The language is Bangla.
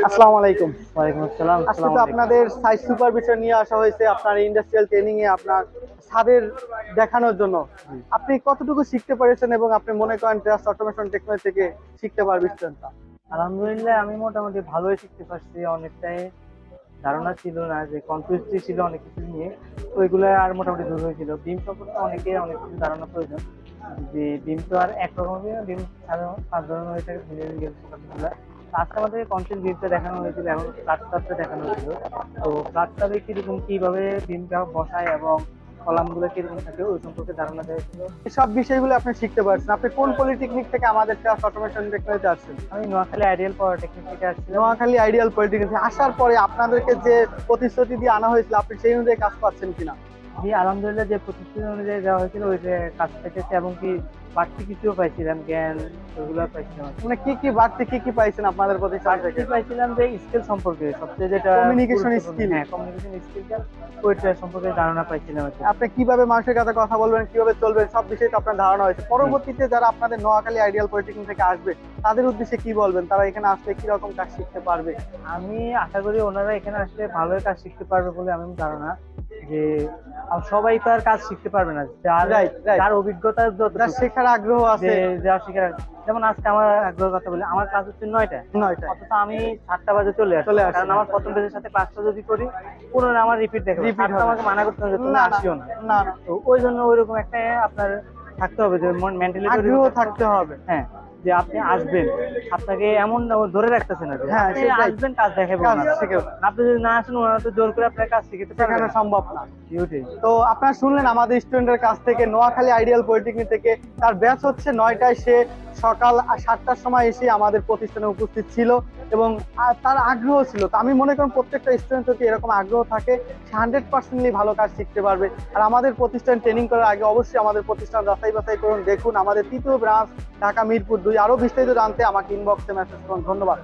আসসালামু আলাইকুম। ওয়ালাইকুম আসসালাম। আজকে আসসালামু তো আলাইকুম। আপনাদের সাইট সুপারভিশন নিয়ে আসা হয়েছে আপনার ইন্ডাস্ট্রিয়াল ট্রেনিং এ আপনার ছাদের দেখানোর জন্য। জি। আপনি কতটুকু শিখতে পেরেছেন এবং আপনি মনে করেন জাস্ট অটোমেশন টেকনোলজি থেকে শিখতে পারবেন? আলহামদুলিল্লাহ আমি মোটামুটি ভালোই শিখতে পারছি। অনেকটাই ধারণা ছিল না যে কনফিউজড ছিল অনেক কিছু নিয়ে। তো এগুলো আর মোটামুটি দূর হয়েছিল। বিম সম্পর্কে অনেকের অনেক কিছু ধারণা প্রয়োজন। যে বিম তো আর একরকমের না, বিম আরো ৫ ধরনের হয়ে থাকে ভিন্ন ভিন্ন প্রকারগুলা। তো আজকে আমাদেরকে কনক্রিট বিমটা দেখানো হয়েছিল এবং ফ্ল্যাট স্টাবটা দেখানো হয়েছিল। তো ফ্ল্যাট স্টাবে কিরকম কিভাবে বিমটা বসায় এবং কলামগুলো কিরকম থাকে ওই সম্পর্কে ধারণা দেওয়া হয়েছিল। সব বিষয়গুলো আপনি শিখতে পারছেন। আপনি কোন পলিটেকনিক থেকে আমাদের জাস্ট অটোমেশন টেকনোলজি আসছেন? আমি নোয়াখালী আইডিয়াল পলিটেকনিক থেকে আসছিলাম। নোয়াখালী আইডিয়াল পলিটেকনিক আসার পরে আপনাদেরকে যে প্রতিশ্রুতি দিয়ে আনা হয়েছিল আপনি সেই অনুযায়ী কাজ পাচ্ছেন কিনা? জি, আলহামদুলিল্লাহ যে প্রতিশ্রুতি অনুযায়ী দেওয়া হয়েছিল ওই যে কাজ পেতেছে এবং কি বাড়তি কিছুও পাইছিলাম, জ্ঞান ওগুলো পাইছিলাম আর কি। মানে কি কি বাড়তি কি কি পাইছেন আপনাদের প্রতিষ্ঠান থেকে? বাড়তি পাইছিলাম যে স্কিল সম্পর্কে সবচেয়ে যেটা কমিউনিকেশন গুরুত্বপূর্ণ, স্কিল। হ্যাঁ কমিউনিকেশন স্কিলটা ওইটা সম্পর্কে ধারণা পাইছিলাম আর কি। আপনি কিভাবে মানুষের কাছে কথা বলবেন, কিভাবে চলবেন সব বিষয়ে তো আপনার ধারণা হয়েছে। পরবর্তীতে যারা আপনাদের নোয়াখালী আইডিয়াল পলিটেকনিক থেকে আসবে তাদের উদ্দেশ্যে কি বলবেন? তারা এখানে আসলে কি রকম কাজ শিখতে পারবে? আমি আশা করি ওনারা এখানে আসলে ভালোই কাজ শিখতে পারবে বলে আমি ধারণা যে সবাই তো আর কাজ শিখতে পারবে না, যার রাইট রাইট। যার অভিজ্ঞতা যার যতটুকু শেখার আগ্রহ যে আছে। যা শিখার। যেমন আজকে আমার আগ্রহের কথা বলি, আমার ক্লাস হচ্ছে 9টায়, 9টায় অথচ আমি 7টা বাজে চলে আসি, চলে আসি। কারণ আমার প্রথম বেজের সাথে ক্লাসটা যদি করি পুনরায় আমার রিপিট দেখবে, রিপিট স্যার তো হবে। আমাকে মানা করতে হবে যে তুমি না না আসিও না। না না, তো ওই জন্য ওইরকম একটা আপনার থাকতে হবে যে মেন্টালিটি আগ্রহ থাকতে হবে। হ্যাঁ, যে আপনি আসবেন, আপনাকে এমন ধরে রাখতেছে না যে হ্যাঁ, আপনি সেটাই। আসবেন কাজ দেখাবেন, কাজ শিখাবে। আপনি যদি না আসেন ওনারা তো জোর করে আপনার কাজ শিখাতে পারবে শেখানো না। সম্ভব না। ওইটাই। তো আপনারা শুনলেন আমাদের স্টুডেন্টের কাছ থেকে নোয়াখালী আইডিয়াল পলিটেকনিক থেকে তার ব্যাচ হচ্ছে 9টায়, সে সকাল 7টার সময় এসে আমাদের প্রতিষ্ঠানে উপস্থিত ছিল এবং তার আগ্রহ ছিল। তো আমি মনে করি প্রত্যেকটা স্টুডেন্ট যদি এরকম আগ্রহ থাকে সে 100% ভালো কাজ শিখতে পারবে। আর আমাদের প্রতিষ্ঠান ট্রেনিং করার আগে অবশ্যই আমাদের প্রতিষ্ঠান যাচাই বাছাই করুন, দেখুন আমাদের 3য় ব্রাঞ্চ ঢাকা মিরপুর 2। আরো বিস্তারিত জানতে আমাকে ইনবক্সে মেসেজ করুন। ধন্যবাদ।